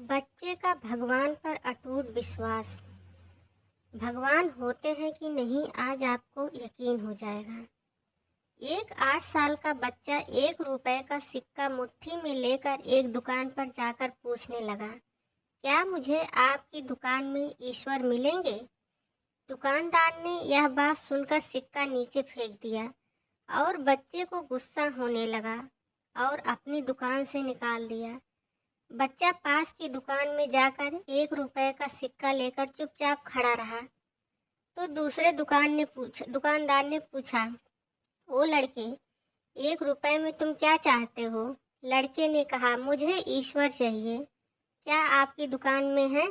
बच्चे का भगवान पर अटूट विश्वास। भगवान होते हैं कि नहीं, आज आपको यकीन हो जाएगा। एक 8 साल का बच्चा 1 रुपए का सिक्का मुट्ठी में लेकर एक दुकान पर जाकर पूछने लगा, क्या मुझे आपकी दुकान में ईश्वर मिलेंगे? दुकानदार ने यह बात सुनकर सिक्का नीचे फेंक दिया और बच्चे को गुस्सा होने लगा और अपनी दुकान से निकाल दिया। बच्चा पास की दुकान में जाकर 1 रुपए का सिक्का लेकर चुपचाप खड़ा रहा। तो दूसरे दुकानदार ने पूछा, ओ लड़के, 1 रुपए में तुम क्या चाहते हो? लड़के ने कहा, मुझे ईश्वर चाहिए। क्या आपकी दुकान में है?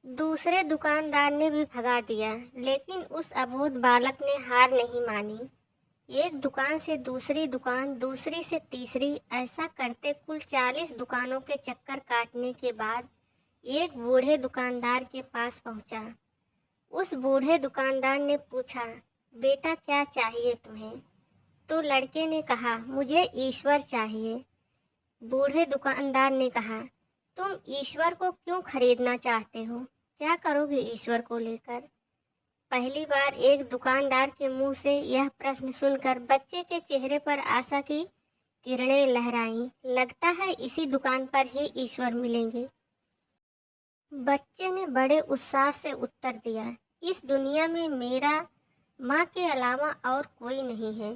दूसरे दुकानदार ने भी भगा दिया, लेकिन उस अबोध बालक ने हार नहीं मानी। एक दुकान से दूसरी दुकान, दूसरी से तीसरी, ऐसा करते कुल 40 दुकानों के चक्कर काटने के बाद एक बूढ़े दुकानदार के पास पहुंचा। उस बूढ़े दुकानदार ने पूछा, बेटा क्या चाहिए तुम्हें? तो लड़के ने कहा, मुझे ईश्वर चाहिए। बूढ़े दुकानदार ने कहा, तुम ईश्वर को क्यों खरीदना चाहते हो? क्या करोगे ईश्वर को लेकर? पहली बार एक दुकानदार के मुंह से यह प्रश्न सुनकर बच्चे के चेहरे पर आशा की किरणें लहराईं। लगता है इसी दुकान पर ही ईश्वर मिलेंगे। बच्चे ने बड़े उत्साह से उत्तर दिया, इस दुनिया में मेरा माँ के अलावा और कोई नहीं है।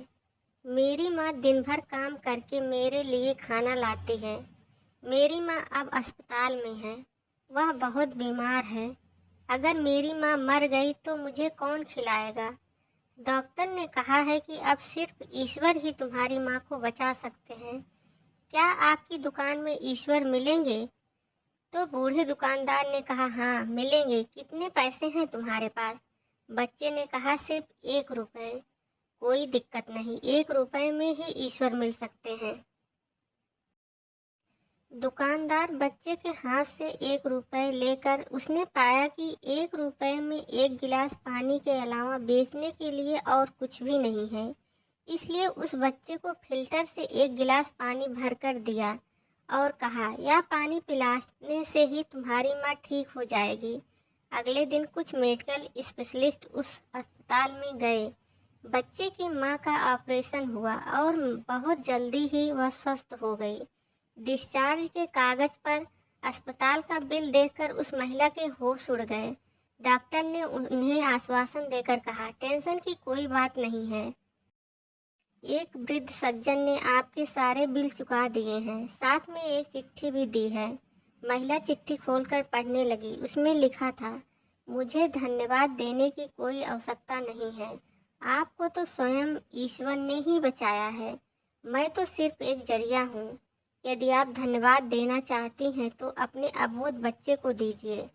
मेरी माँ दिन भर काम करके मेरे लिए खाना लाती है। मेरी माँ अब अस्पताल में है, वह बहुत बीमार है। अगर मेरी माँ मर गई तो मुझे कौन खिलाएगा? डॉक्टर ने कहा है कि अब सिर्फ ईश्वर ही तुम्हारी माँ को बचा सकते हैं। क्या आपकी दुकान में ईश्वर मिलेंगे? तो बूढ़े दुकानदार ने कहा, हाँ मिलेंगे। कितने पैसे हैं तुम्हारे पास? बच्चे ने कहा, सिर्फ 1 रुपए। कोई दिक्कत नहीं, 1 रुपए में ही ईश्वर मिल सकते हैं। दुकानदार बच्चे के हाथ से 1 रुपए लेकर उसने पाया कि 1 रुपए में 1 गिलास पानी के अलावा बेचने के लिए और कुछ भी नहीं है। इसलिए उस बच्चे को फिल्टर से 1 गिलास पानी भरकर दिया और कहा, यह पानी पिलाने से ही तुम्हारी माँ ठीक हो जाएगी। अगले दिन कुछ मेडिकल स्पेशलिस्ट उस अस्पताल में गए। बच्चे की माँ का ऑपरेशन हुआ और बहुत जल्दी ही वह स्वस्थ हो गई। डिस्चार्ज के कागज पर अस्पताल का बिल देखकर उस महिला के होश उड़ गए। डॉक्टर ने उन्हें आश्वासन देकर कहा, टेंशन की कोई बात नहीं है। एक वृद्ध सज्जन ने आपके सारे बिल चुका दिए हैं, साथ में एक चिट्ठी भी दी है। महिला चिट्ठी खोलकर पढ़ने लगी। उसमें लिखा था, मुझे धन्यवाद देने की कोई आवश्यकता नहीं है। आपको तो स्वयं ईश्वर ने ही बचाया है। मैं तो सिर्फ एक जरिया हूँ। यदि आप धन्यवाद देना चाहती हैं तो अपने अबोध बच्चे को दीजिए,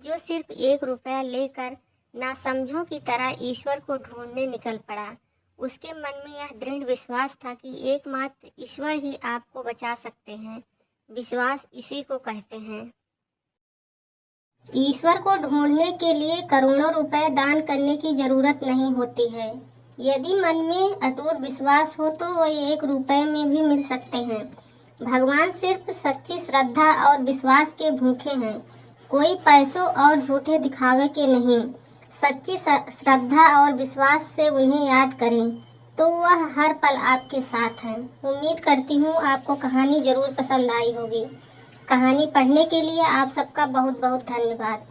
जो सिर्फ 1 रुपया लेकर नासमझों की तरह ईश्वर को ढूंढने निकल पड़ा। उसके मन में यह दृढ़ विश्वास था कि एकमात्र ईश्वर ही आपको बचा सकते हैं। विश्वास इसी को कहते हैं। ईश्वर को ढूंढने के लिए करोड़ों रुपए दान करने की जरूरत नहीं होती है। यदि मन में अटूट विश्वास हो तो वह 1 रुपए में भी मिल सकते हैं। भगवान सिर्फ सच्ची श्रद्धा और विश्वास के भूखे हैं, कोई पैसों और झूठे दिखावे के नहीं। सच्ची श्रद्धा और विश्वास से उन्हें याद करें तो वह हर पल आपके साथ हैं। उम्मीद करती हूँ आपको कहानी जरूर पसंद आई होगी। कहानी पढ़ने के लिए आप सबका बहुत बहुत धन्यवाद।